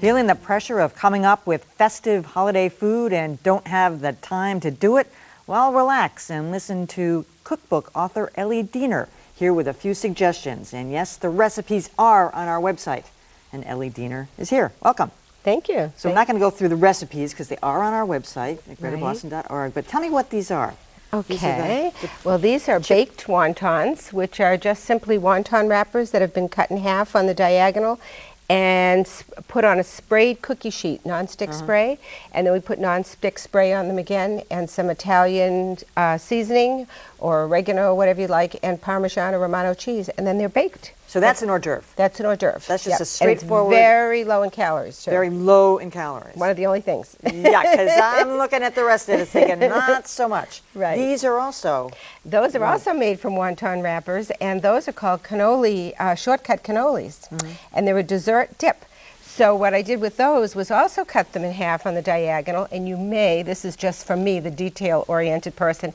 Feeling the pressure of coming up with festive holiday food and don't have the time to do it? Well, relax and listen to cookbook author Ellie Deaner here with a few suggestions. And yes, the recipes are on our website. And Ellie Deaner is here. Welcome. Thank you. So I'm not going to go through the recipes because they are on our website, greaterboston.org. But tell me what these are. Okay. Well, these are baked wontons, which are just simply wonton wrappers that have been cut in half on the diagonal and put on a sprayed cookie sheet, nonstick spray, and then we put nonstick spray on them again, and some Italian seasoning or oregano, whatever you like, and Parmesan or Romano cheese, and then they're baked. So that's an hors d'oeuvre. That's an hors d'oeuvre. That's just a straightforward. And it's very low in calories, too. Very low in calories. One of the only things. Yeah, because I'm looking at the rest of it thinking not so much. Right. These are also. Those are also made from wonton wrappers, and those are called cannoli, shortcut cannolis, and they're a dessert dip. So what I did with those was also cut them in half on the diagonal, and you may, this is just from me, the detail-oriented person,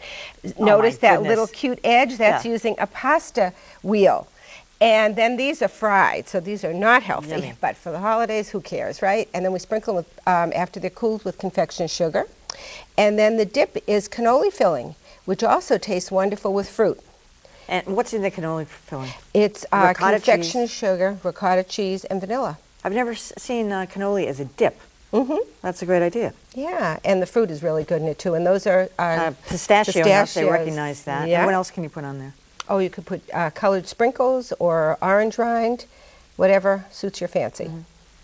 notice that little cute edge, that's using a pasta wheel. And then these are fried, so these are not healthy, but for the holidays, who cares, right? And then we sprinkle them with, after they're cooled with confection sugar. And then the dip is cannoli filling, which also tastes wonderful with fruit. And what's in the cannoli filling? It's confection sugar, ricotta cheese, and vanilla. I've never seen cannoli as a dip. That's a great idea. Yeah, and the fruit is really good in it too. And those are pistachio nuts, they recognize that. Yeah. And what else can you put on there? Oh, you could put colored sprinkles or orange rind, whatever suits your fancy.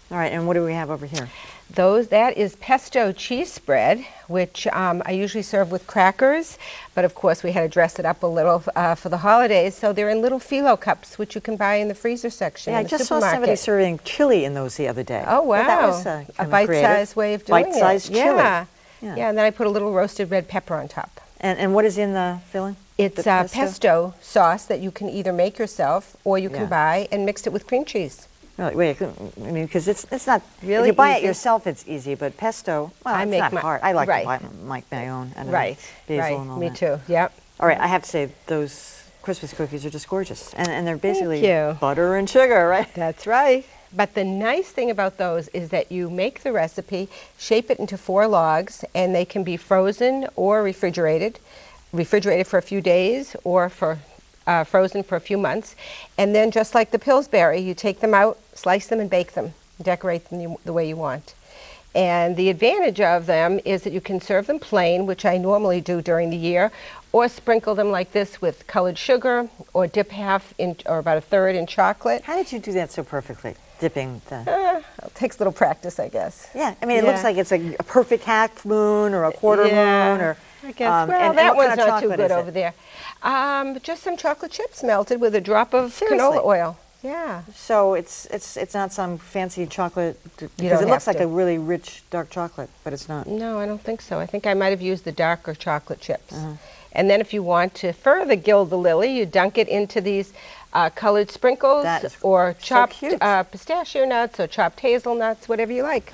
All right, and what do we have over here? That is pesto cheese spread, which I usually serve with crackers, but of course we had to dress it up a little for the holidays. So they're in little phyllo cups, which you can buy in the freezer section. Yeah, in the I just saw somebody serving chili in those the other day. Oh, wow. That was a bite-sized way of doing it. Bite-sized chili. Yeah, and then I put a little roasted red pepper on top. And what is in the filling? It's pesto sauce that you can either make yourself or you can buy and mix it with cream cheese. Really? Wait, I mean, because it's not really if you buy easy. it yourself, it's easy. But pesto, well, it's not hard. I like to make my own. And basil and all Me that. too. Yep. All right, I have to say those Christmas cookies are just gorgeous, and they're basically Thank you. butter and sugar, right? That's right. But the nice thing about those is that you make the recipe, shape it into 4 logs, and they can be frozen or refrigerated. Refrigerated for a few days or for frozen for a few months. And then just like the Pillsbury, you take them out, slice them and bake them, decorate them the way you want. And the advantage of them is that you can serve them plain, which I normally do during the year, or sprinkle them like this with colored sugar, or dip half in, or about a third in chocolate. How did you do that so perfectly? Dipping the... It takes a little practice, I guess. Yeah, I mean, it looks like it's a perfect half moon or a quarter moon, or... I guess. Well, that one's not too good over there. Just some chocolate chips melted with a drop of canola oil. Yeah. So it's not some fancy chocolate, because it looks like a really rich dark chocolate, but it's not. No, I don't think so. I think I might have used the darker chocolate chips. And then if you want to further gild the lily, you dunk it into these colored sprinkles or chopped pistachio nuts or chopped hazelnuts, whatever you like.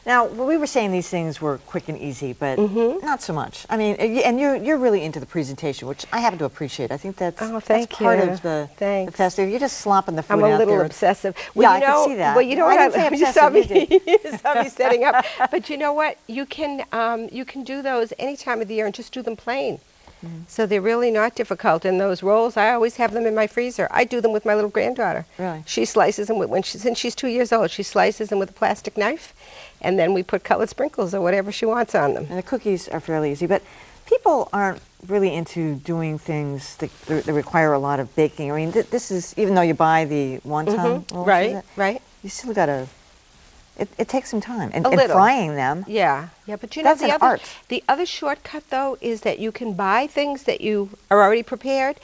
Now, we were saying these things were quick and easy, but not so much. I mean, and you're really into the presentation, which I happen to appreciate. I think that's, that's part of the festive. You're just slopping the food out there. I'm a little obsessive. Well, I can see that. Well, you know what? You saw me setting up. But you know what? You can do those any time of the year and just do them plain. So they're really not difficult. And those rolls, I always have them in my freezer. I do them with my little granddaughter. Really? She slices them since she's 2 years old. She slices them with a plastic knife, and then we put colored sprinkles or whatever she wants on them. And the cookies are fairly easy, but people aren't really into doing things that require a lot of baking. I mean, this is, even though you buy the wonton rolls, right. You still got to. It takes some time, and little. frying them. Yeah, but you know the other shortcut though is that you can buy things that you are already prepared,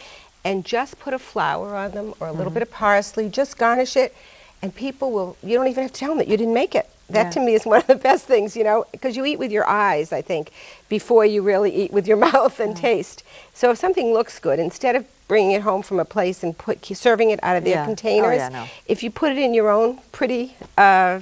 and just put a flower on them or a little bit of parsley. Just garnish it, and people will. You don't even have to tell them that you didn't make it. That to me is one of the best things, you know, because you eat with your eyes, I think, before you really eat with your mouth and taste. So if something looks good, instead of bringing it home from a place and serving it out of their containers, if you put it in your own pretty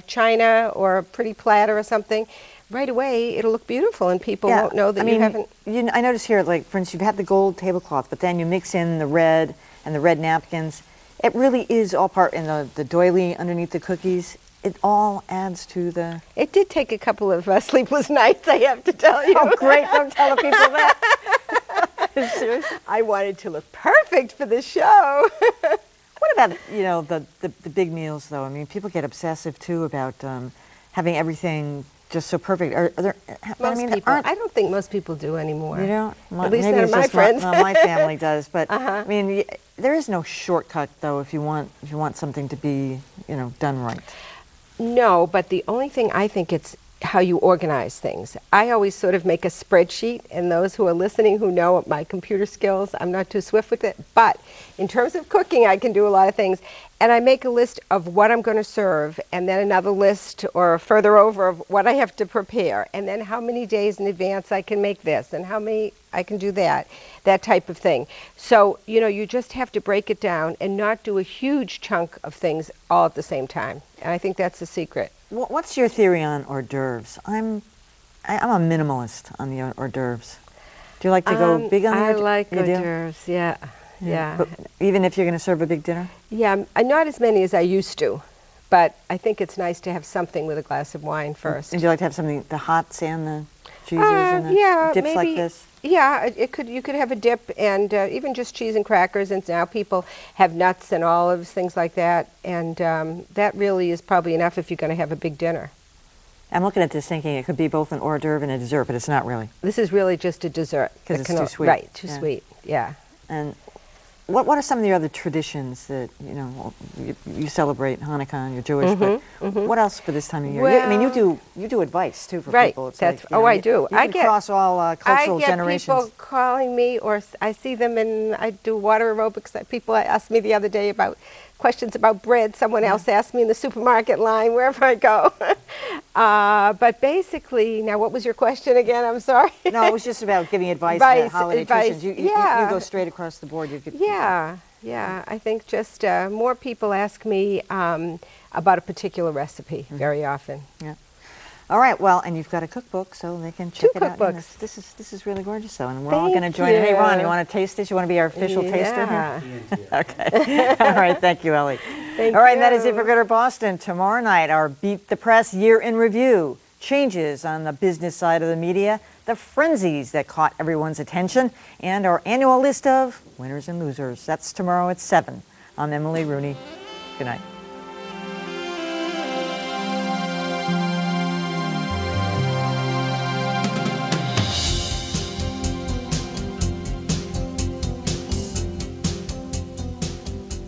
china or a pretty platter or something, right away it'll look beautiful and people won't know that you haven't. I notice here, like, for instance, you've had the gold tablecloth, but then you mix in the red and the red napkins. It really is all part in the doily underneath the cookies. it all adds to the... It did take a couple of sleepless nights, I have to tell you. Oh, great. Don't tell the people that. Seriously? I wanted to look perfect for the show. What about, you know, the big meals, though? I mean, people get obsessive, too, about having everything just so perfect. Are there... I don't think most people do anymore. You don't? At least none of my friends. My family does. But, I mean, there is no shortcut, though, if you want something to be, you know, done right. No, but the only thing I think it's how you organize things. I always sort of make a spreadsheet, and those who are listening who know my computer skills, I'm not too swift with it, but in terms of cooking, I can do a lot of things. And I make a list of what I'm going to serve, and then another list or further over of what I have to prepare, and then how many days in advance I can make this, and how many I can do that type of thing. So, you know, you just have to break it down and not do a huge chunk of things all at the same time. And I think that's the secret. What's your theory on hors d'oeuvres? I'm a minimalist on the hors d'oeuvres. Do you like to go big on the hors d'oeuvres? I like hors d'oeuvres, yeah. Yeah. But even if you're going to serve a big dinner? Yeah, not as many as I used to, but I think it's nice to have something with a glass of wine first. And do you like to have something, the hots and the cheeses and the dips maybe, like this? Yeah, you could have a dip and even just cheese and crackers, and now people have nuts and olives, things like that, and that really is probably enough if you're going to have a big dinner. I'm looking at this thinking it could be both an hors d'oeuvre and a dessert, but it's not really. This is really just a dessert. Because it's too sweet. Right, too sweet, yeah. And what are some of the other traditions that, you know, you celebrate Hanukkah and you're Jewish, but what else for this time of year? Well, I mean, you do advice, too, for people. It's that's, like, you know, I do. You can cross all cultural generations. I get people calling me, or I see them, and I do water aerobics. People asked me the other day about questions about bread. Someone else asked me in the supermarket line, wherever I go. But basically, now what was your question again? I'm sorry. No, it was just about giving advice about holiday traditions. You go straight across the board. Yeah. I think just more people ask me about a particular recipe very often. Yeah. All right. Well, and you've got a cookbook, so they can check it out. Two cookbooks. This is really gorgeous, though, and we're all going to join in. Hey, Ron, you want to taste this? You want to be our official taster here? Okay. All right. Thank you, Ellie. Thank all right. you. And that is it for Gooder Boston. Tomorrow night, our Beat the Press Year in Review. Changes on the business side of the media, the frenzies that caught everyone's attention, and our annual list of winners and losers. That's tomorrow at 7. I'm Emily Rooney. Good night.